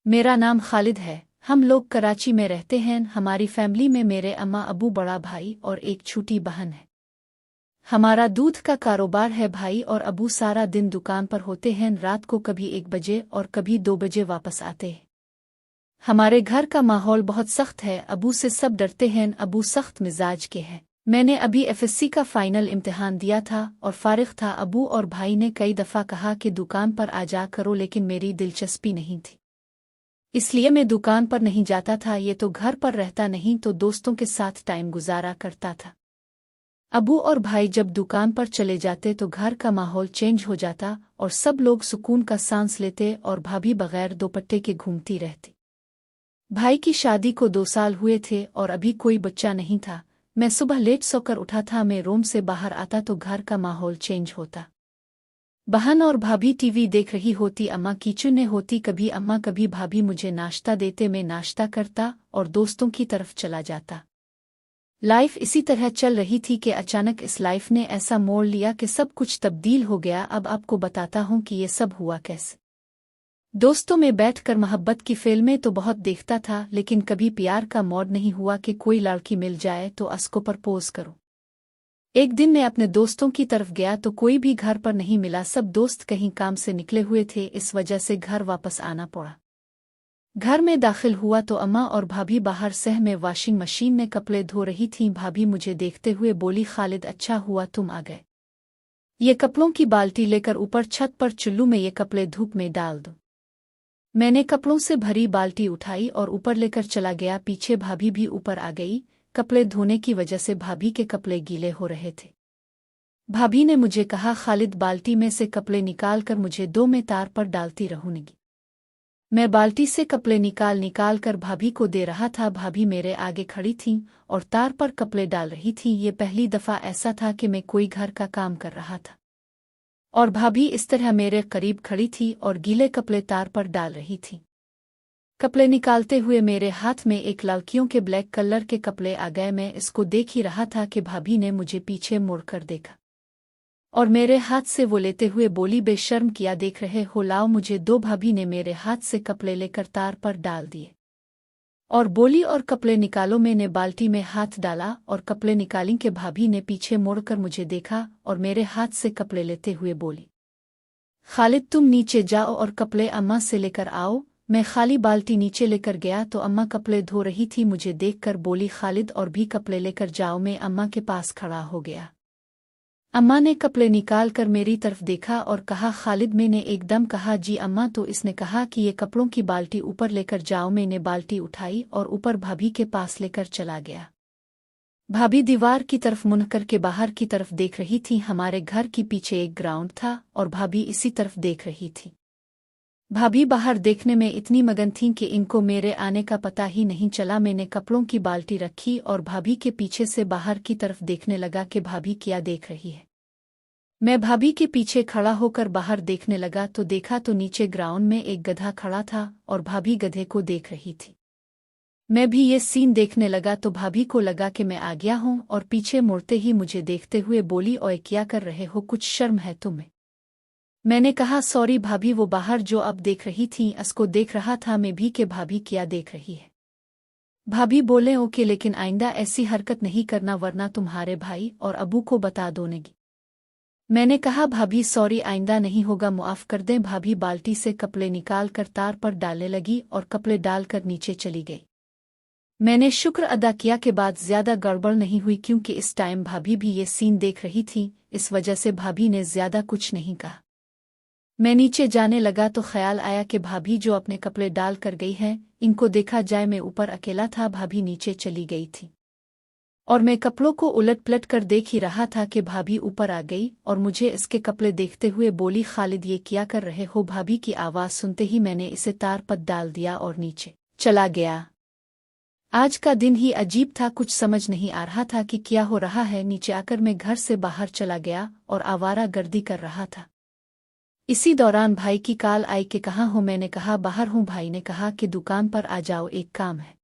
मेरा नाम खालिद है। हम लोग कराची में रहते हैं। हमारी फैमिली में मेरे अम्मा अबू, बड़ा भाई और एक छोटी बहन है। हमारा दूध का कारोबार है। भाई और अबू सारा दिन दुकान पर होते हैं। रात को कभी 1 बजे और कभी 2 बजे वापस आते हैं। हमारे घर का माहौल बहुत सख्त है। अबू से सब डरते हैं। अबू सख्त मिजाज के हैं। मैंने अभी एफएससी का फाइनल इम्तिहान दिया था और फारिग था। अबू और भाई ने कई दफ़ा कहा कि दुकान पर आ जा करो, लेकिन मेरी दिलचस्पी नहीं थी, इसलिए मैं दुकान पर नहीं जाता था। ये तो घर पर रहता नहीं तो दोस्तों के साथ टाइम गुजारा करता था। अबू और भाई जब दुकान पर चले जाते तो घर का माहौल चेंज हो जाता और सब लोग सुकून का सांस लेते और भाभी बगैर दोपट्टे के घूमती रहती। भाई की शादी को 2 साल हुए थे और अभी कोई बच्चा नहीं था। मैं सुबह लेट सोकर उठा था। मैं रूम से बाहर आता तो घर का माहौल चेंज होता। बहन और भाभी टीवी देख रही होती, अम्मा किचन में होती। कभी अम्मा कभी भाभी मुझे नाश्ता देते, मैं नाश्ता करता और दोस्तों की तरफ चला जाता। लाइफ इसी तरह चल रही थी कि अचानक इस लाइफ ने ऐसा मोड़ लिया कि सब कुछ तब्दील हो गया। अब आपको बताता हूँ कि ये सब हुआ कैसे। दोस्तों में बैठकर मोहब्बत की फिल्में तो बहुत देखता था, लेकिन कभी प्यार का मोड़ नहीं हुआ कि कोई लड़की मिल जाए तो उसको प्रपोज करो। एक दिन मैं अपने दोस्तों की तरफ गया तो कोई भी घर पर नहीं मिला। सब दोस्त कहीं काम से निकले हुए थे, इस वजह से घर वापस आना पड़ा। घर में दाखिल हुआ तो अम्मा और भाभी बाहर सह में वॉशिंग मशीन में कपड़े धो रही थीं। भाभी मुझे देखते हुए बोली, खालिद अच्छा हुआ तुम आ गए। ये कपड़ों की बाल्टी लेकर ऊपर छत पर चुल्लू में ये कपड़े धूप में डाल दो। मैंने कपड़ों से भरी बाल्टी उठाई और ऊपर लेकर चला गया। पीछे भाभी भी ऊपर आ गई। कपड़े धोने की वजह से भाभी के कपड़े गीले हो रहे थे। भाभी ने मुझे कहा, खालिद बाल्टी में से कपड़े निकाल कर मुझे दो, मैं तार पर डालती रहूंगी। मैं बाल्टी से कपड़े निकाल कर भाभी को दे रहा था। भाभी मेरे आगे खड़ी थीं और तार पर कपड़े डाल रही थीं। ये पहली दफ़ा ऐसा था कि मैं कोई घर का काम कर रहा था और भाभी इस तरह मेरे करीब खड़ी थी और गीले कपड़े तार पर डाल रही थी। कपड़े निकालते हुए मेरे हाथ में एक लड़कियों के ब्लैक कलर के कपड़े आ गए। मैं इसको देख ही रहा था कि भाभी ने मुझे पीछे मुड़कर देखा और मेरे हाथ से वो लेते हुए बोली, बेशर्म किया देख रहे हो, लाओ मुझे दो। भाभी ने मेरे हाथ से कपड़े लेकर तार पर डाल दिए और बोली, और कपड़े निकालो। मैंने बाल्टी में हाथ डाला और कपड़े निकाली कि भाभी ने पीछे मुड़कर मुझे देखा और मेरे हाथ से कपड़े लेते हुए बोली, खालिद तुम नीचे जाओ और कपड़े अम्मा से लेकर आओ। मैं खाली बाल्टी नीचे लेकर गया तो अम्मा कपड़े धो रही थी। मुझे देखकर बोली, खालिद और भी कपड़े लेकर जाओ। मैं अम्मा के पास खड़ा हो गया। अम्मा ने कपड़े निकाल कर मेरी तरफ देखा और कहा, खालिद। मैंने एकदम कहा, जी अम्मा। तो इसने कहा कि ये कपड़ों की बाल्टी ऊपर लेकर जाओ। मैंने बाल्टी उठाई और ऊपर भाभी के पास लेकर चला गया। भाभी दीवार की तरफ मुड़ करके बाहर की तरफ देख रही थी। हमारे घर के पीछे एक ग्राउंड था और भाभी इसी तरफ देख रही थी। भाभी बाहर देखने में इतनी मगन थीं कि इनको मेरे आने का पता ही नहीं चला। मैंने कपड़ों की बाल्टी रखी और भाभी के पीछे से बाहर की तरफ देखने लगा कि भाभी क्या देख रही है। मैं भाभी के पीछे खड़ा होकर बाहर देखने लगा तो देखा तो नीचे ग्राउंड में एक गधा खड़ा था और भाभी गधे को देख रही थी। मैं भी ये सीन देखने लगा तो भाभी को लगा कि मैं आ गया हूँ और पीछे मुड़ते ही मुझे देखते हुए बोली, ओए क्या कर रहे हो, कुछ शर्म है तुम्हें? मैंने कहा, सॉरी भाभी। वो बाहर जो अब देख रही थी उसको देख रहा था मैं भी कि भाभी क्या देख रही है। भाभी बोले, ओके, लेकिन आइंदा ऐसी हरकत नहीं करना वरना तुम्हारे भाई और अबू को बता दोगी। मैंने कहा, भाभी सॉरी, आइंदा नहीं होगा, मुआफ कर दें। भाभी बाल्टी से कपड़े निकाल कर तार पर डालने लगी और कपड़े डालकर नीचे चली गई। मैंने शुक्र अदा किया के बाद ज्यादा गड़बड़ नहीं हुई, क्योंकि इस टाइम भाभी भी ये सीन देख रही थी। इस वजह से भाभी ने ज्यादा कुछ नहीं कहा। मैं नीचे जाने लगा तो ख्याल आया कि भाभी जो अपने कपड़े डाल कर गई है, इनको देखा जाए। मैं ऊपर अकेला था, भाभी नीचे चली गई थी और मैं कपड़ों को उलट पलट कर देख ही रहा था कि भाभी ऊपर आ गई और मुझे इसके कपड़े देखते हुए बोली, खालिद ये क्या कर रहे हो? भाभी की आवाज़ सुनते ही मैंने इसे तार पर डाल दिया और नीचे चला गया। आज का दिन ही अजीब था, कुछ समझ नहीं आ रहा था कि क्या हो रहा है। नीचे आकर मैं घर से बाहर चला गया और आवारा गर्दी कर रहा था। इसी दौरान भाई की कॉल आई कि कहाँ हो? मैंने कहा, बाहर हूँ। भाई ने कहा कि दुकान पर आ जाओ, एक काम है।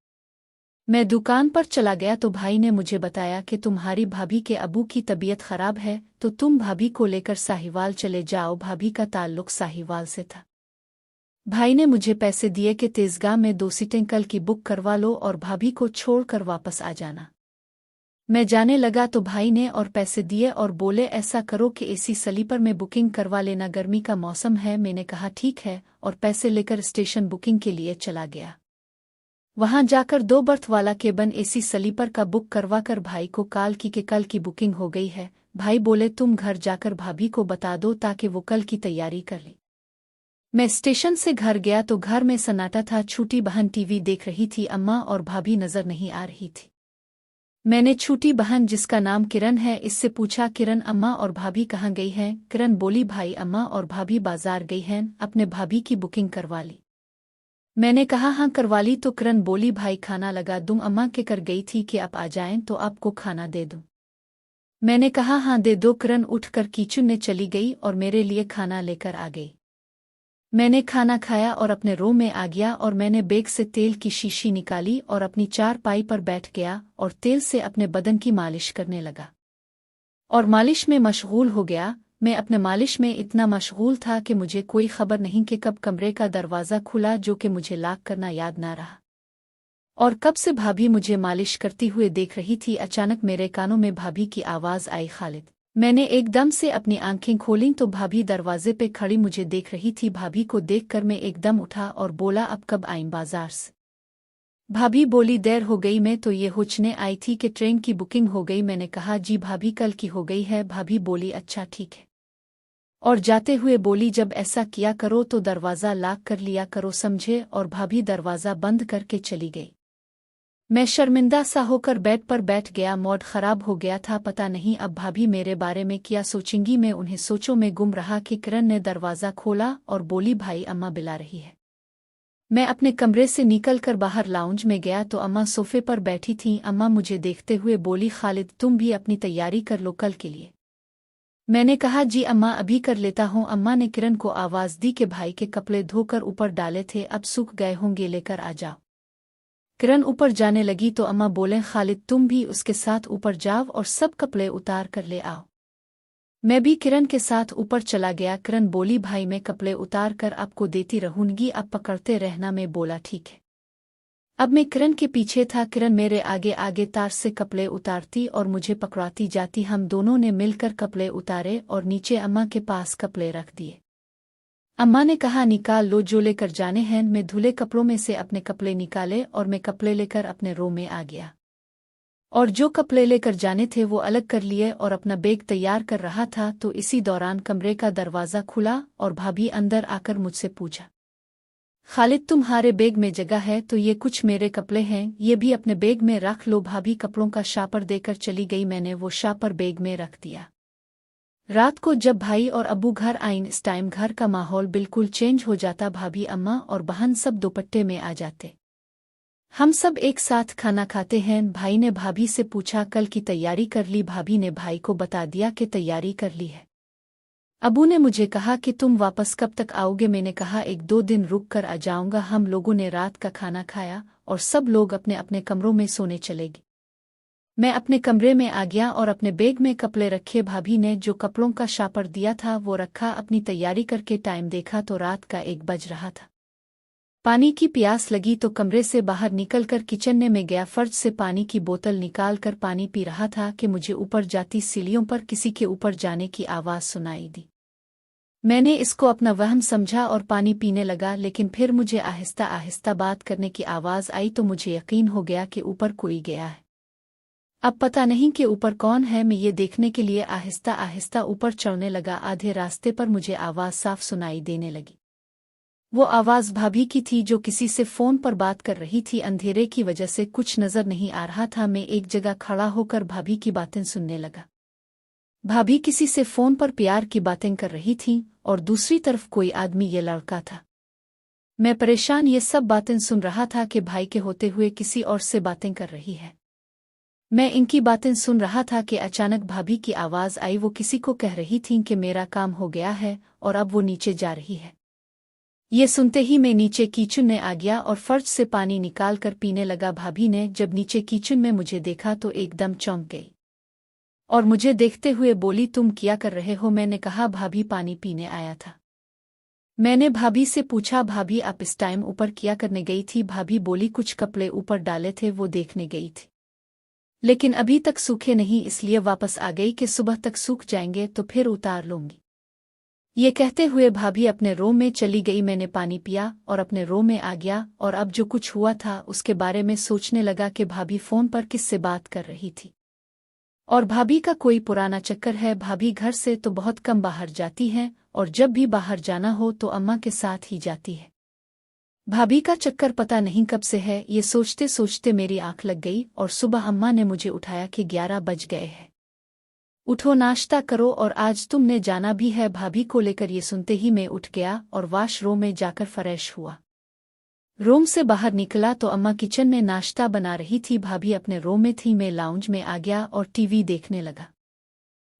मैं दुकान पर चला गया तो भाई ने मुझे बताया कि तुम्हारी भाभी के अबू की तबीयत खराब है तो तुम भाभी को लेकर साहिवाल चले जाओ। भाभी का ताल्लुक साहिवाल से था। भाई ने मुझे पैसे दिए कि तेजगाह में 2 सीटें कल की बुक करवा लो और भाभी को छोड़कर वापस आ जाना। मैं जाने लगा तो भाई ने और पैसे दिए और बोले ऐसा करो कि एसी स्लीपर में बुकिंग करवा लेना, गर्मी का मौसम है। मैंने कहा ठीक है और पैसे लेकर स्टेशन बुकिंग के लिए चला गया। वहां जाकर 2 बर्थ वाला केबिन एसी स्लीपर का बुक करवाकर भाई को कॉल की कि कल की बुकिंग हो गई है। भाई बोले तुम घर जाकर भाभी को बता दो ताकि वो कल की तैयारी कर ले। मैं स्टेशन से घर गया तो घर में सन्नाटा था। छोटी बहन टीवी देख रही थी, अम्मा और भाभी नजर नहीं आ रही थी। मैंने छोटी बहन जिसका नाम किरण है इससे पूछा किरण अम्मा और भाभी कहाँ गई हैं? किरण बोली भाई अम्मा और भाभी बाजार गई हैं, अपने भाभी की बुकिंग करवा ली। मैंने कहा हाँ करवा ली तो किरण बोली भाई खाना लगा दूं, अम्मा के कर गई थी कि आप आ जाएं तो आपको खाना दे दूं। मैंने कहा हाँ दे दो। किरण उठकर किचन में चली गई और मेरे लिए खाना लेकर आ गई। मैंने खाना खाया और अपने रूम में आ गया और मैंने बैग से तेल की शीशी निकाली और अपनी चारपाई पर बैठ गया और तेल से अपने बदन की मालिश करने लगा और मालिश में मशगूल हो गया। मैं अपने मालिश में इतना मशगूल था कि मुझे कोई खबर नहीं कि कब कमरे का दरवाज़ा खुला, जो कि मुझे लॉक करना याद ना रहा, और कब से भाभी मुझे मालिश करती हुए देख रही थी। अचानक मेरे कानों में भाभी की आवाज़ आई, खालिद। मैंने एकदम से अपनी आंखें खोलीं तो भाभी दरवाजे पे खड़ी मुझे देख रही थी। भाभी को देखकर मैं एकदम उठा और बोला अब कब आईं बाजार से? भाभी बोली देर हो गई, मैं तो ये पूछने आई थी कि ट्रेन की बुकिंग हो गई। मैंने कहा जी भाभी कल की हो गई है। भाभी बोली अच्छा ठीक है, और जाते हुए बोली जब ऐसा किया करो तो दरवाज़ा लॉक कर लिया करो, समझे? और भाभी दरवाज़ा बंद करके चली गई। मैं शर्मिंदा सा होकर बेड पर बैठ गया। मूड खराब हो गया था, पता नहीं अब भाभी मेरे बारे में क्या सोचेंगी। मैं उन्हें सोचों में गुम रहा कि किरण ने दरवाज़ा खोला और बोली भाई अम्मा बुला रही है। मैं अपने कमरे से निकलकर बाहर लाउंज में गया तो अम्मा सोफे पर बैठी थीं। अम्मा मुझे देखते हुए बोली खालिद तुम भी अपनी तैयारी कर लो कल के लिए। मैंने कहा जी अम्मा अभी कर लेता हूँ। अम्मा ने किरण को आवाज़ दी कि भाई के कपड़े धोकर ऊपर डाले थे, अब सूख गए होंगे, लेकर आ जाओ। किरण ऊपर जाने लगी तो अम्मा बोले खालिद तुम भी उसके साथ ऊपर जाओ और सब कपड़े उतार कर ले आओ। मैं भी किरण के साथ ऊपर चला गया। किरण बोली भाई मैं कपड़े उतार कर आपको देती रहूंगी, अब पकड़ते रहना। मैं बोला ठीक है। अब मैं किरण के पीछे था। किरण मेरे आगे आगे तार से कपड़े उतारती और मुझे पकड़ाती जाती। हम दोनों ने मिलकर कपड़े उतारे और नीचे अम्मा के पास कपड़े रख दिए। अम्मा ने कहा निकाल लो जो लेकर जाने हैं। मैं धुले कपड़ों में से अपने कपड़े निकाले और मैं कपड़े लेकर अपने रूम में आ गया और जो कपड़े लेकर जाने थे वो अलग कर लिए और अपना बैग तैयार कर रहा था तो इसी दौरान कमरे का दरवाज़ा खुला और भाभी अंदर आकर मुझसे पूछा खालिद तुम्हारे बैग में जगह है तो ये कुछ मेरे कपड़े हैं, ये भी अपने बैग में रख लो। भाभी कपड़ों का शापर देकर चली गई। मैंने वो शापर बैग में रख दिया। रात को जब भाई और अब्बू घर आईं इस टाइम घर का माहौल बिल्कुल चेंज हो जाता। भाभी अम्मा और बहन सब दुपट्टे में आ जाते। हम सब एक साथ खाना खाते हैं। भाई ने भाभी से पूछा कल की तैयारी कर ली? भाभी ने भाई को बता दिया कि तैयारी कर ली है। अबू ने मुझे कहा कि तुम वापस कब तक आओगे? मैंने कहा 1-2 दिन रुक कर आ जाऊंगा। हम लोगों ने रात का खाना खाया और सब लोग अपने अपने कमरों में सोने चले गए। मैं अपने कमरे में आ गया और अपने बैग में कपड़े रखे। भाभी ने जो कपड़ों का शापर दिया था वो रखा। अपनी तैयारी करके टाइम देखा तो रात का 1 बज रहा था। पानी की प्यास लगी तो कमरे से बाहर निकलकर किचन में गया। फर्ज से पानी की बोतल निकाल कर पानी पी रहा था कि मुझे ऊपर जाती सीढ़ियों पर किसी के ऊपर जाने की आवाज़ सुनाई दी। मैंने इसको अपना वहम समझा और पानी पीने लगा, लेकिन फिर मुझे आहिस्ता आहिस्ता बात करने की आवाज़ आई तो मुझे यकीन हो गया कि ऊपर कोई गया है। अब पता नहीं कि ऊपर कौन है। मैं ये देखने के लिए आहिस्ता आहिस्ता ऊपर चढ़ने लगा। आधे रास्ते पर मुझे आवाज़ साफ सुनाई देने लगी। वो आवाज़ भाभी की थी जो किसी से फ़ोन पर बात कर रही थी। अंधेरे की वजह से कुछ नज़र नहीं आ रहा था। मैं एक जगह खड़ा होकर भाभी की बातें सुनने लगा। भाभी किसी से फ़ोन पर प्यार की बातें कर रही थीं और दूसरी तरफ कोई आदमी, ये लड़का था। मैं परेशान ये सब बातें सुन रहा था कि भाई के होते हुए किसी और से बातें कर रही है। मैं इनकी बातें सुन रहा था कि अचानक भाभी की आवाज़ आई। वो किसी को कह रही थीं कि मेरा काम हो गया है और अब वो नीचे जा रही है। ये सुनते ही मैं नीचे किचन में आ गया और फर्श से पानी निकाल कर पीने लगा। भाभी ने जब नीचे किचन में मुझे देखा तो एकदम चौंक गई और मुझे देखते हुए बोली तुम क्या कर रहे हो? मैंने कहा भाभी पानी पीने आया था। मैंने भाभी से पूछा, भाभी आप इस टाइम ऊपर क्या करने गई थी? भाभी बोली, कुछ कपड़े ऊपर डाले थे वो देखने गई थी, लेकिन अभी तक सूखे नहीं, इसलिए वापस आ गई कि सुबह तक सूख जाएंगे तो फिर उतार लूंगी। ये कहते हुए भाभी अपने रूम में चली गई। मैंने पानी पिया और अपने रूम में आ गया और अब जो कुछ हुआ था उसके बारे में सोचने लगा कि भाभी फोन पर किससे बात कर रही थी और भाभी का कोई पुराना चक्कर है। भाभी घर से तो बहुत कम बाहर जाती हैं और जब भी बाहर जाना हो तो अम्मा के साथ ही जाती है। भाभी का चक्कर पता नहीं कब से है। ये सोचते सोचते मेरी आंख लग गई और सुबह अम्मा ने मुझे उठाया कि 11 बज गए हैं, उठो नाश्ता करो और आज तुमने जाना भी है भाभी को लेकर। ये सुनते ही मैं उठ गया और वॉशरूम में जाकर फ्रेश हुआ। रूम से बाहर निकला तो अम्मा किचन में नाश्ता बना रही थी, भाभी अपने रूम में थी। मैं लाउंज में आ गया और टीवी देखने लगा।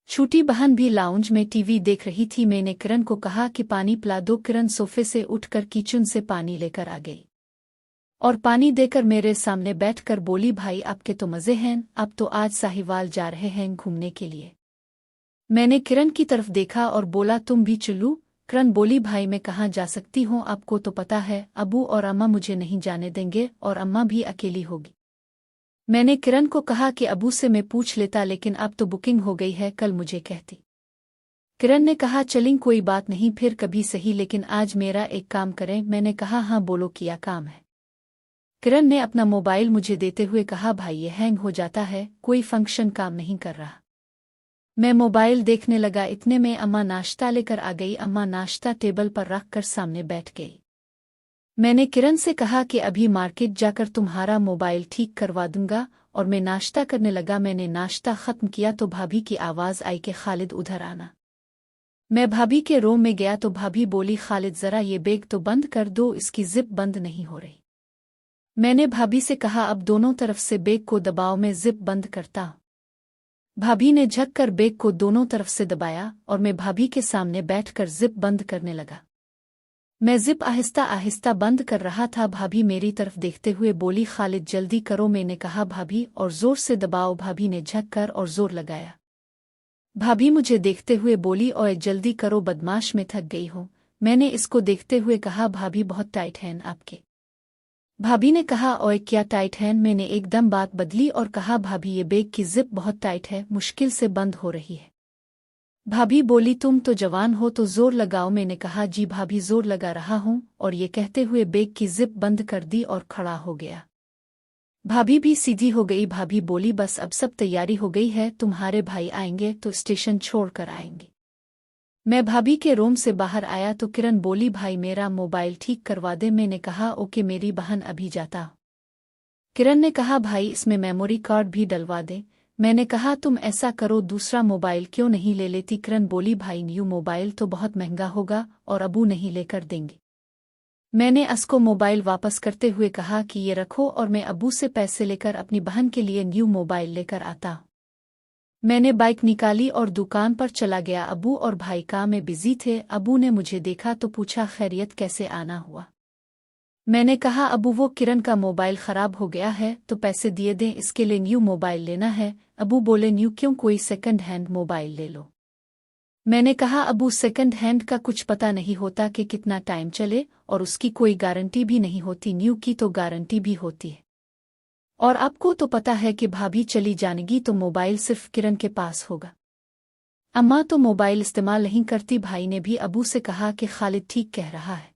छोटी बहन भी लाउंज में टीवी देख रही थी। मैंने किरण को कहा कि पानी पिला दो। किरण सोफे से उठकर किचन से पानी लेकर आ गई और पानी देकर मेरे सामने बैठकर बोली, भाई आपके तो मज़े हैं, अब तो आज साहिवाल जा रहे हैं घूमने के लिए। मैंने किरण की तरफ देखा और बोला, तुम भी चलूं? किरण बोली, भाई मैं कहाँ जा सकती हूँ, आपको तो पता है अबू और अम्मा मुझे नहीं जाने देंगे और अम्मा भी अकेली होगी। मैंने किरण को कहा कि अबू से मैं पूछ लेता, लेकिन अब तो बुकिंग हो गई है, कल मुझे कहती। किरण ने कहा, चलें कोई बात नहीं, फिर कभी सही, लेकिन आज मेरा एक काम करें। मैंने कहा, हाँ बोलो, क्या काम है? किरण ने अपना मोबाइल मुझे देते हुए कहा, भाई ये हैंग हो जाता है, कोई फंक्शन काम नहीं कर रहा। मैं मोबाइल देखने लगा। इतने में अम्मा नाश्ता लेकर आ गई। अम्मा नाश्ता टेबल पर रख कर सामने बैठ गई। मैंने किरण से कहा कि अभी मार्केट जाकर तुम्हारा मोबाइल ठीक करवा दूंगा और मैं नाश्ता करने लगा। मैंने नाश्ता खत्म किया तो भाभी की आवाज़ आई कि खालिद उधर आना। मैं भाभी के रूम में गया तो भाभी बोली, खालिद ज़रा ये बैग तो बंद कर दो, इसकी जिप बंद नहीं हो रही। मैंने भाभी से कहा, अब दोनों तरफ से बैग को दबाओ, मैं जिप बंद करता हूं। भाभी ने झक कर बैग को दोनों तरफ से दबाया और मैं भाभी के सामने बैठकर जिप बंद करने लगा। मैं जिप आहिस्ता आहिस्ता बंद कर रहा था। भाभी मेरी तरफ देखते हुए बोली, खालिद जल्दी करो। मैंने कहा, भाभी और जोर से दबाओ। भाभी ने झक कर और जोर लगाया। भाभी मुझे देखते हुए बोली, ओए जल्दी करो बदमाश, मैं थक गई हूँ। मैंने इसको देखते हुए कहा, भाभी बहुत टाइट हैं आपके। भाभी ने कहा, ओए क्या टाइट है? मैंने एकदम बात बदली और कहा, भाभी ये बैग की जिप बहुत टाइट है, मुश्किल से बंद हो रही है। भाभी बोली, तुम तो जवान हो तो जोर लगाओ। मैंने कहा, जी भाभी जोर लगा रहा हूं, और ये कहते हुए बैग की जिप बंद कर दी और खड़ा हो गया। भाभी भी सीधी हो गई। भाभी बोली, बस अब सब तैयारी हो गई है, तुम्हारे भाई आएंगे तो स्टेशन छोड़कर आएंगे। मैं भाभी के रूम से बाहर आया तो किरण बोली, भाई मेरा मोबाइल ठीक करवा दे। मैंने कहा, ओके मेरी बहन अभी जाता। किरण ने कहा, भाई इसमें मेमोरी कार्ड भी डलवा दे। मैंने कहा, तुम ऐसा करो दूसरा मोबाइल क्यों नहीं ले लेती? किरण बोली, भाई न्यू मोबाइल तो बहुत महंगा होगा और अबू नहीं लेकर देंगे। मैंने असको मोबाइल वापस करते हुए कहा कि ये रखो और मैं अबू से पैसे लेकर अपनी बहन के लिए न्यू मोबाइल लेकर आता। मैंने बाइक निकाली और दुकान पर चला गया। अबू और भाई काम में बिजी थे। अबू ने मुझे देखा तो पूछा, खैरियत कैसे आना हुआ? मैंने कहा, अबू वो किरण का मोबाइल खराब हो गया है तो पैसे दिए दें, इसके लिए न्यू मोबाइल लेना है। अबू बोले, न्यू क्यों, कोई सेकंड हैंड मोबाइल ले लो। मैंने कहा, अबू सेकंड हैंड का कुछ पता नहीं होता कि कितना टाइम चले और उसकी कोई गारंटी भी नहीं होती, न्यू की तो गारंटी भी होती है। और आपको तो पता है कि भाभी चली जानेगी तो मोबाइल सिर्फ किरण के पास होगा। अम्मा तो मोबाइल इस्तेमाल नहीं करती। भाई ने भी अबू से कहा कि खालिद ठीक कह रहा है।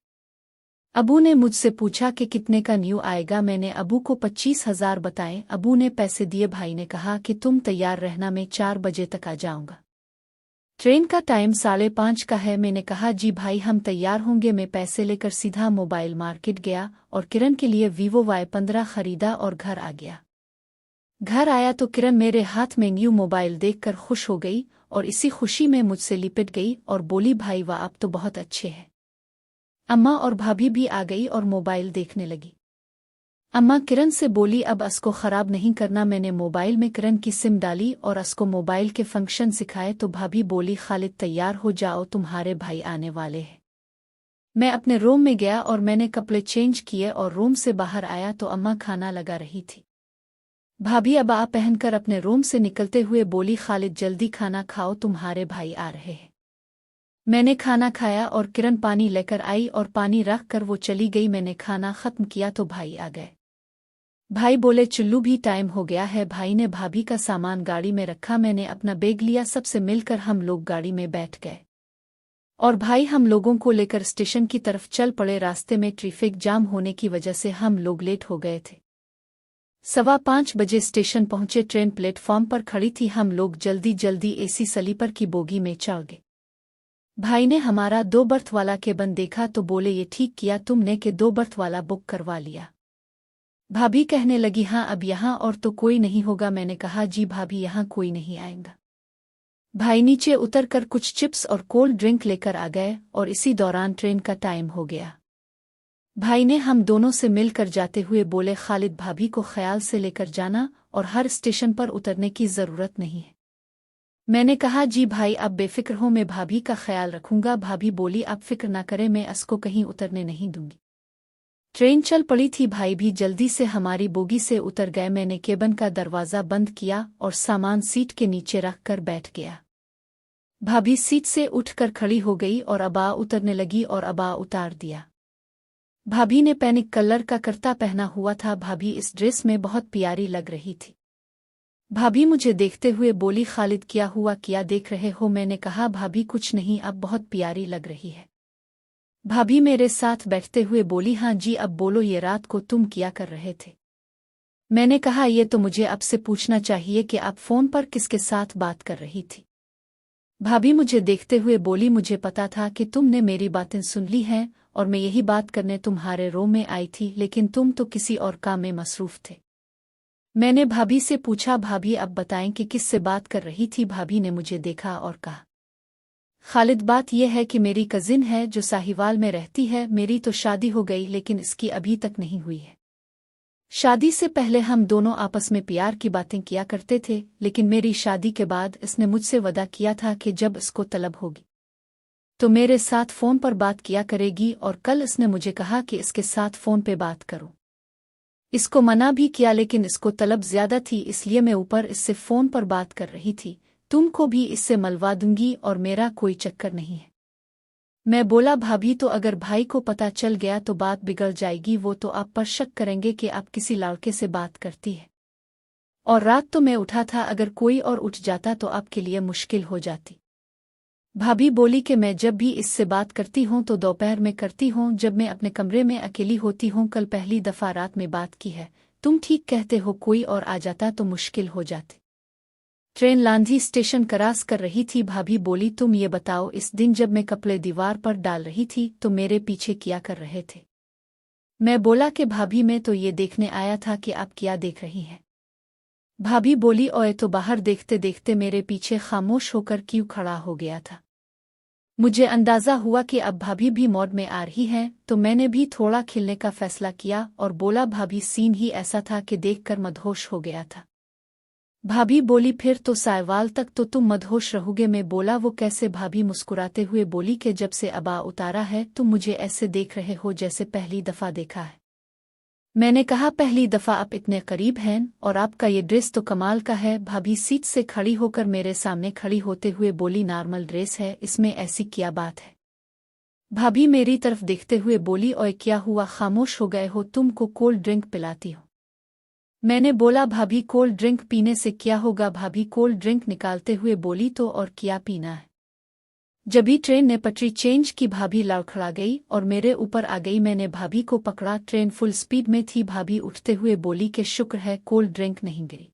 अबू ने मुझसे पूछा कि कितने का न्यू आएगा। मैंने अबू को 25,000 बताए। अबू ने पैसे दिए। भाई ने कहा कि तुम तैयार रहना, मैं 4 बजे तक आ जाऊंगा। ट्रेन का टाइम 5:30 का है। मैंने कहा, जी भाई हम तैयार होंगे। मैं पैसे लेकर सीधा मोबाइल मार्केट गया और किरण के लिए वीवो Y15 खरीदा और घर आ गया। घर आया तो किरण मेरे हाथ में न्यू मोबाइल देखकर खुश हो गई और इसी खुशी में मुझसे लिपट गई और बोली, भाई वाह आप तो बहुत अच्छे हैं। अम्मा और भाभी भी आ गई और मोबाइल देखने लगी। अम्मा किरण से बोली, अब असको खराब नहीं करना। मैंने मोबाइल में किरण की सिम डाली और असको मोबाइल के फंक्शन सिखाए तो भाभी बोली, खालिद तैयार हो जाओ, तुम्हारे भाई आने वाले हैं। मैं अपने रूम में गया और मैंने कपड़े चेंज किए और रूम से बाहर आया तो अम्मा खाना लगा रही थी। भाभी अबा पहनकर अपने रूम से निकलते हुए बोली, खालिद जल्दी खाना खाओ, तुम्हारे भाई आ रहे हैं। मैंने खाना खाया और किरण पानी लेकर आई और पानी रख कर वो चली गई। मैंने खाना खत्म किया तो भाई आ गए। भाई बोले चुल्लू भी टाइम हो गया है। भाई ने भाभी का सामान गाड़ी में रखा, मैंने अपना बैग लिया, सबसे मिलकर हम लोग गाड़ी में बैठ गए और भाई हम लोगों को लेकर स्टेशन की तरफ चल पड़े। रास्ते में ट्रैफिक जाम होने की वजह से हम लोग लेट हो गए थे। 5:15 बजे स्टेशन पहुंचे। ट्रेन प्लेटफॉर्म पर खड़ी थी। हम लोग जल्दी जल्दी एसी स्लीपर की बोगी में चढ़ गए। भाई ने हमारा 2 बर्थ वाला केबिन देखा तो बोले ये ठीक किया तुमने कि 2 बर्थ वाला बुक करवा लिया। भाभी कहने लगी हाँ अब यहाँ और तो कोई नहीं होगा। मैंने कहा जी भाभी यहाँ कोई नहीं आएगा। भाई नीचे उतर कर कुछ चिप्स और कोल्ड ड्रिंक लेकर आ गए और इसी दौरान ट्रेन का टाइम हो गया। भाई ने हम दोनों से मिलकर जाते हुए बोले खालिद भाभी को ख्याल से लेकर जाना और हर स्टेशन पर उतरने की ज़रूरत नहीं है। मैंने कहा जी भाई आप बेफिक्र हो, मैं भाभी का ख्याल रखूंगा। भाभी बोली आप फिक्र ना करें, मैं इसको कहीं उतरने नहीं दूंगी। ट्रेन चल पड़ी थी। भाई भी जल्दी से हमारी बोगी से उतर गए। मैंने केबिन का दरवाज़ा बंद किया और सामान सीट के नीचे रख कर बैठ गया। भाभी सीट से उठकर खड़ी हो गई और अबा उतरने लगी और अबा उतार दिया। भाभी ने पैनिक कलर का कुर्ता पहना हुआ था। भाभी इस ड्रेस में बहुत प्यारी लग रही थी। भाभी मुझे देखते हुए बोली खालिद क्या हुआ, क्या देख रहे हो? मैंने कहा भाभी कुछ नहीं, अब बहुत प्यारी लग रही है। भाभी मेरे साथ बैठते हुए बोली हाँ जी अब बोलो ये रात को तुम क्या कर रहे थे? मैंने कहा ये तो मुझे आपसे पूछना चाहिए कि आप फ़ोन पर किसके साथ बात कर रही थी। भाभी मुझे देखते हुए बोली मुझे पता था कि तुमने मेरी बातें सुन ली हैं और मैं यही बात करने तुम्हारे रूम में आई थी, लेकिन तुम तो किसी और काम में मसरूफ थे। मैंने भाभी से पूछा भाभी अब बताएं कि किससे बात कर रही थी? भाभी ने मुझे देखा और कहा खालिद बात यह है कि मेरी कजिन है जो साहिवाल में रहती है। मेरी तो शादी हो गई लेकिन इसकी अभी तक नहीं हुई है। शादी से पहले हम दोनों आपस में प्यार की बातें किया करते थे, लेकिन मेरी शादी के बाद इसने मुझसे वादा किया था कि जब इसको तलब होगी तो मेरे साथ फ़ोन पर बात किया करेगी और कल इसने मुझे कहा कि इसके साथ फ़ोन पे बात करूं। इसको मना भी किया लेकिन इसको तलब ज़्यादा थी, इसलिए मैं ऊपर इससे फ़ोन पर बात कर रही थी। तुमको भी इससे मलवा दूंगी और मेरा कोई चक्कर नहीं है। मैं बोला भाभी तो अगर भाई को पता चल गया तो बात बिगड़ जाएगी, वो तो आप पर शक करेंगे कि आप किसी लड़के से बात करती है। और रात तो मैं उठा था, अगर कोई और उठ जाता तो आपके लिए मुश्किल हो जाती। भाभी बोली कि मैं जब भी इससे बात करती हूँ तो दोपहर में करती हूँ जब मैं अपने कमरे में अकेली होती हूँ। कल पहली दफ़ा रात में बात की है। तुम ठीक कहते हो, कोई और आ जाता तो मुश्किल हो जाती। ट्रेन लांधी स्टेशन क्रॉस कर रही थी। भाभी बोली तुम ये बताओ इस दिन जब मैं कपड़े दीवार पर डाल रही थी तो मेरे पीछे क्या कर रहे थे? मैं बोला कि भाभी मैं तो ये देखने आया था कि आप क्या देख रही हैं। भाभी बोली ओए तो बाहर देखते देखते मेरे पीछे खामोश होकर क्यों खड़ा हो गया था। मुझे अंदाज़ा हुआ कि अब भाभी भी मौड में आ रही हैं तो मैंने भी थोड़ा खिलने का फैसला किया और बोला भाभी सीन ही ऐसा था कि देखकर मदहोश हो गया था। भाभी बोली फिर तो सायवाल तक तो तुम मदहोश रहोगे। मैं बोला वो कैसे? भाभी मुस्कुराते हुए बोली कि जब से अबा उतारा है तुम मुझे ऐसे देख रहे हो जैसे पहली दफ़ा देखा है। मैंने कहा पहली दफ़ा आप इतने करीब हैं और आपका ये ड्रेस तो कमाल का है। भाभी सीट से खड़ी होकर मेरे सामने खड़ी होते हुए बोली नॉर्मल ड्रेस है, इसमें ऐसी क्या बात है? भाभी मेरी तरफ देखते हुए बोली ओए क्या हुआ, खामोश हो गए हो? तुमको कोल्ड ड्रिंक पिलाती हूँ। मैंने बोला भाभी कोल्ड ड्रिंक पीने से क्या होगा? भाभी कोल्ड ड्रिंक निकालते हुए बोली तो और क्या पीना है? जब ही ट्रेन ने पटरी चेंज की भाभी लड़खड़ा गई और मेरे ऊपर आ गई। मैंने भाभी को पकड़ा, ट्रेन फुल स्पीड में थी। भाभी उठते हुए बोली कि शुक्र है कोल्ड ड्रिंक नहीं गिरी।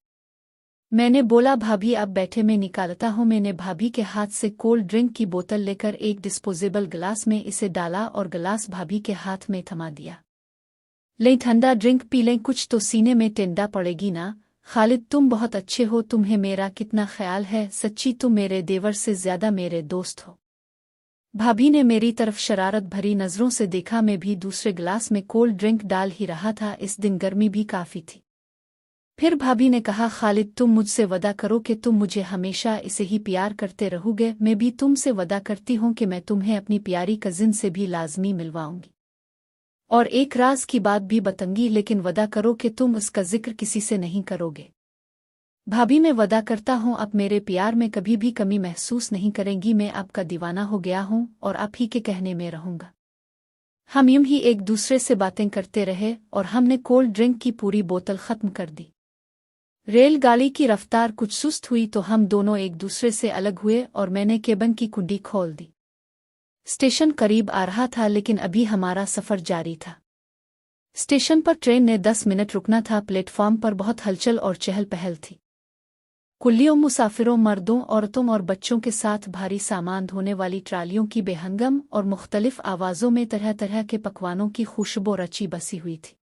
मैंने बोला भाभी आप बैठे, मैं निकालता हूँ। मैंने भाभी के हाथ से कोल्ड ड्रिंक की बोतल लेकर एक डिस्पोजेबल गिलास में इसे डाला और गिलास भाभी के हाथ में थमा दिया। ले ठंडा ड्रिंक पी लें, कुछ तो सीने में टेंडा पड़ेगी ना। खालिद तुम बहुत अच्छे हो, तुम्हें मेरा कितना ख्याल है, सच्ची तुम मेरे देवर से ज़्यादा मेरे दोस्त हो। भाभी ने मेरी तरफ शरारत भरी नज़रों से देखा। मैं भी दूसरे गिलास में कोल्ड ड्रिंक डाल ही रहा था। इस दिन गर्मी भी काफ़ी थी। फिर भाभी ने कहा खालिद तुम मुझसे वादा करो कि तुम मुझे हमेशा इसे ही प्यार करते रहोगे। मैं भी तुमसे वादा करती हूँ कि मैं तुम्हें अपनी प्यारी कजिन से भी लाजमी मिलवाऊंगी और एक राज की बात भी बताऊंगी, लेकिन वादा करो कि तुम उसका जिक्र किसी से नहीं करोगे। भाभी मैं वदा करता हूँ अब मेरे प्यार में कभी भी कमी महसूस नहीं करेंगी। मैं आपका दीवाना हो गया हूँ और आप ही के कहने में रहूँगा। हम यूं ही एक दूसरे से बातें करते रहे और हमने कोल्ड ड्रिंक की पूरी बोतल खत्म कर दी। रेलगाड़ी की रफ्तार कुछ सुस्त हुई तो हम दोनों एक दूसरे से अलग हुए और मैंने केबिन की कुंडी खोल दी। स्टेशन करीब आ रहा था लेकिन अभी हमारा सफ़र जारी था। स्टेशन पर ट्रेन ने 10 मिनट रुकना था। प्लेटफॉर्म पर बहुत हलचल और चहल पहल थी। कुल्लियों, मुसाफिरों, मर्दों, औरतों और बच्चों के साथ भारी सामान ढोने वाली ट्रालियों की बेहंगम और मुख्तलिफ आवाज़ों में तरह तरह के पकवानों की खुशबू रची बसी हुई थी।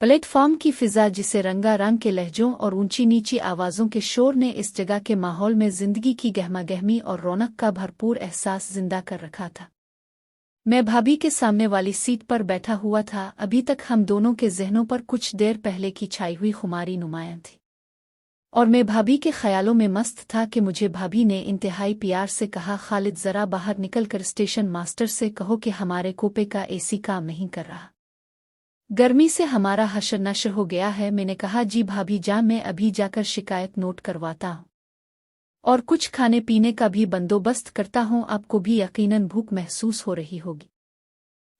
प्लेटफॉर्म की फिजा जिसे रंगारंग के लहजों और ऊंची नीची आवाज़ों के शोर ने इस जगह के माहौल में जिंदगी की गहमागहमी और रौनक का भरपूर एहसास जिंदा कर रखा था। मैं भाभी के सामने वाली सीट पर बैठा हुआ था। अभी तक हम दोनों के जहनों पर कुछ देर पहले की छाई हुई खुमारी नुमायां थी और मैं भाभी के ख्यालों में मस्त था कि मुझे भाभी ने इंतहाई प्यार से कहा, खालिद ज़रा बाहर निकलकर स्टेशन मास्टर से कहो कि हमारे कोपे का एसी काम नहीं कर रहा। गर्मी से हमारा हशर नशर हो गया है। मैंने कहा, जी भाभी जान, मैं अभी जाकर शिकायत नोट करवाता हूँ और कुछ खाने पीने का भी बंदोबस्त करता हूँ। आपको भी यकीनन भूख महसूस हो रही होगी।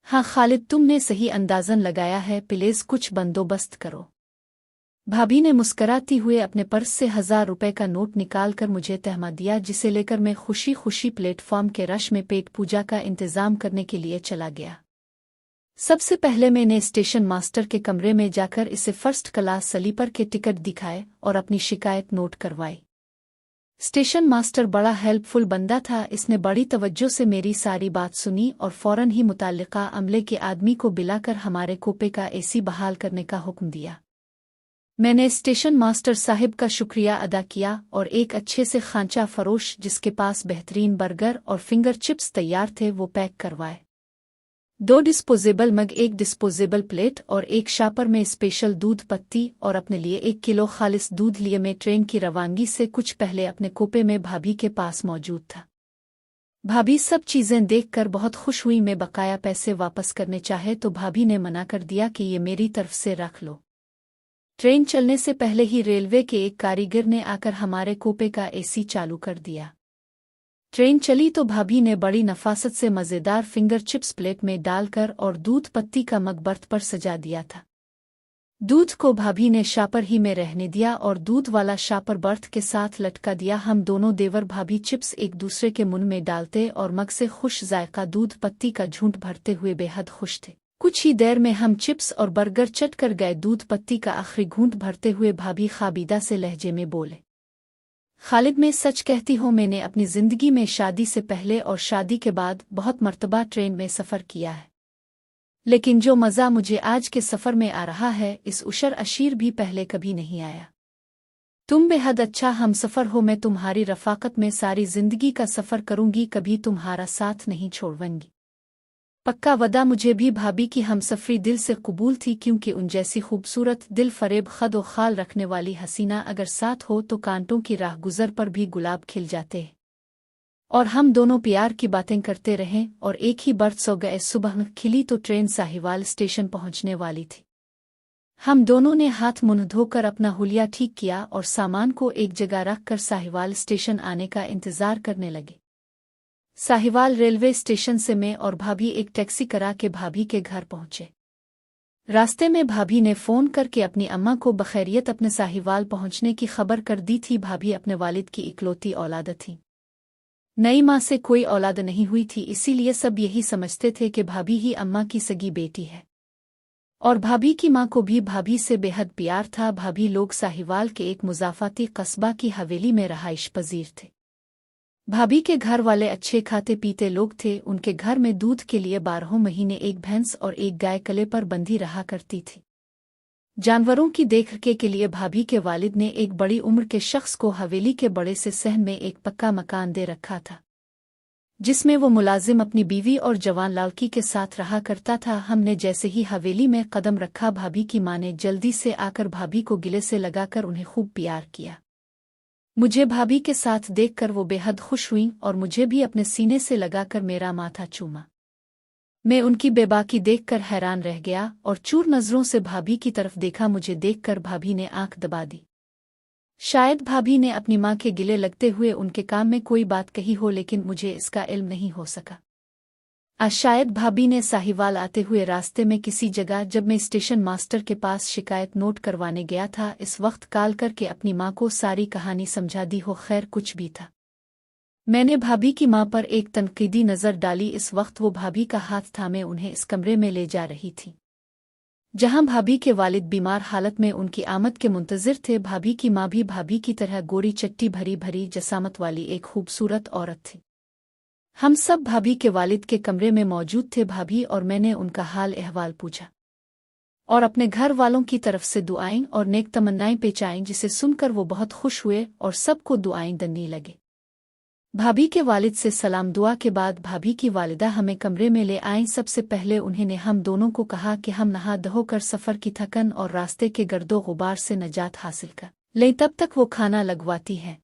हाँ खालिद, तुमने सही अंदाज़न लगाया है, प्लीज़ कुछ बंदोबस्त करो। भाभी ने मुस्कराती हुए अपने पर्स से 1000 रुपए का नोट निकालकर मुझे तहमा दिया, जिसे लेकर मैं खुशी खुशी प्लेटफॉर्म के रश में पेट पूजा का इंतज़ाम करने के लिए चला गया। सबसे पहले मैंने स्टेशन मास्टर के कमरे में जाकर इसे फर्स्ट क्लास स्लीपर के टिकट दिखाए और अपनी शिकायत नोट करवाई। स्टेशन मास्टर बड़ा हेल्पफुल बंदा था। इसने बड़ी तवज्जो से मेरी सारी बात सुनी और फौरन ही मुताल्लिका अमले के आदमी को बुलाकर हमारे कोपे का एसी बहाल करने का हुक्म दिया। मैंने स्टेशन मास्टर साहिब का शुक्रिया अदा किया और एक अच्छे से खांचा फरोश जिसके पास बेहतरीन बर्गर और फिंगर चिप्स तैयार थे वो पैक करवाए। 2 डिस्पोजेबल मग, 1 डिस्पोजेबल प्लेट और 1 शापर में स्पेशल दूध पत्ती और अपने लिए 1 किलो खालिस दूध लिए मैं ट्रेन की रवानगी से कुछ पहले अपने कोपे में भाभी के पास मौजूद था। भाभी सब चीज़ें देखकर बहुत खुश हुई। मैं बकाया पैसे वापस करने चाहे तो भाभी ने मना कर दिया कि ये मेरी तरफ से रख लो। ट्रेन चलने से पहले ही रेलवे के एक कारीगर ने आकर हमारे कोपे का एसी चालू कर दिया। ट्रेन चली तो भाभी ने बड़ी नफासत से मज़ेदार फिंगर चिप्स प्लेट में डालकर और दूध पत्ती का मग बर्थ पर सजा दिया था। दूध को भाभी ने शापर ही में रहने दिया और दूध वाला शापर बर्थ के साथ लटका दिया। हम दोनों देवर भाभी चिप्स एक दूसरे के मुंह में डालते और मग से खुश जायका दूध पत्ती का झूंठ भरते हुए बेहद खुश थे। कुछ ही देर में हम चिप्स और बर्गर चट कर गए। दूध पत्ती का आखिरी घूंट भरते हुए भाभी खाबीदा से लहजे में बोले, खालिद मैं सच कहती हूँ, मैंने अपनी ज़िंदगी में शादी से पहले और शादी के बाद बहुत मर्तबा ट्रेन में सफ़र किया है, लेकिन जो मज़ा मुझे आज के सफ़र में आ रहा है इस उशर अशीर भी पहले कभी नहीं आया। तुम बेहद अच्छा हम सफ़र हो। मैं तुम्हारी रफ़ाकत में सारी ज़िंदगी का सफ़र करूँगी, कभी तुम्हारा साथ नहीं छोड़ूंगी। पक्का वदा। मुझे भी भाभी की हमसफ़री दिल से कबूल थी, क्योंकि उन जैसी खूबसूरत दिल फरेब खद व खाल रखने वाली हसीना अगर साथ हो तो कांटों की राह गुज़र पर भी गुलाब खिल जाते हैं। और हम दोनों प्यार की बातें करते रहें और एक ही बर्थ सो गए। सुबह खिली तो ट्रेन साहिवाल स्टेशन पहुंचने वाली थी। हम दोनों ने हाथ मुंह धोकर अपना हुलिया ठीक किया और सामान को एक जगह रखकर साहिवाल स्टेशन आने का इंतज़ार करने लगे। साहिवाल रेलवे स्टेशन से मैं और भाभी एक टैक्सी करा के भाभी के घर पहुंचे। रास्ते में भाभी ने फ़ोन करके अपनी अम्मा को बखैरियत अपने साहिवाल पहुंचने की खबर कर दी थी। भाभी अपने वालिद की इकलौती औलाद थी। नई माँ से कोई औलाद नहीं हुई थी, इसीलिए सब यही समझते थे कि भाभी ही अम्मा की सगी बेटी है। और भाभी की माँ को भी भाभी से बेहद प्यार था। भाभी लोग साहिवाल के एक मुज़ाफ़ाती कस्बा की हवेली में रहाइश पजीर थे। भाभी के घर वाले अच्छे खाते पीते लोग थे। उनके घर में दूध के लिए 12 महीने एक भैंस और एक गाय कले पर बंधी रहा करती थी। जानवरों की देखरेख के लिए भाभी के वालिद ने एक बड़ी उम्र के शख्स को हवेली के बड़े से सहन में एक पक्का मकान दे रखा था, जिसमें वो मुलाजिम अपनी बीवी और जवान लड़की के साथ रहा करता था। हमने जैसे ही हवेली में कदम रखा, भाभी की माँ ने जल्दी से आकर भाभी को गिले से लगाकर उन्हें खूब प्यार किया। मुझे भाभी के साथ देखकर वो बेहद खुश हुई और मुझे भी अपने सीने से लगाकर मेरा माथा चूमा। मैं उनकी बेबाकी देखकर हैरान रह गया और चूर नज़रों से भाभी की तरफ देखा। मुझे देखकर भाभी ने आंख दबा दी। शायद भाभी ने अपनी माँ के गिले लगते हुए उनके काम में कोई बात कही हो, लेकिन मुझे इसका इल्म नहीं हो सका। आज शायद भाभी ने साहिवाल आते हुए रास्ते में किसी जगह, जब मैं स्टेशन मास्टर के पास शिकायत नोट करवाने गया था, इस वक्त कॉल करके अपनी माँ को सारी कहानी समझा दी हो। खैर कुछ भी था, मैंने भाभी की माँ पर एक तनकीदी नज़र डाली। इस वक्त वो भाभी का हाथ थामे उन्हें इस कमरे में ले जा रही थी जहां भाभी के वालिद बीमार हालत में उनकी आमद के मुंतज़िर थे। भाभी की माँ भी भाभी की तरह गोरी चट्टी भरी भरी जसामत वाली एक खूबसूरत औरत थी। हम सब भाभी के वालिद के कमरे में मौजूद थे। भाभी और मैंने उनका हाल अहवाल पूछा और अपने घर वालों की तरफ से दुआएं और नेक तमन्नाएं पेचाईं, जिसे सुनकर वो बहुत खुश हुए और सबको दुआएं देने लगे। भाभी के वालिद से सलाम दुआ के बाद भाभी की वालिदा हमें कमरे में ले आईं। सबसे पहले उन्होंने हम दोनों को कहा कि हम नहा धोकर सफ़र की थकन और रास्ते के गर्दो गुबार से नजात हासिल कर लें, तब तक वो खाना लगवाती हैं।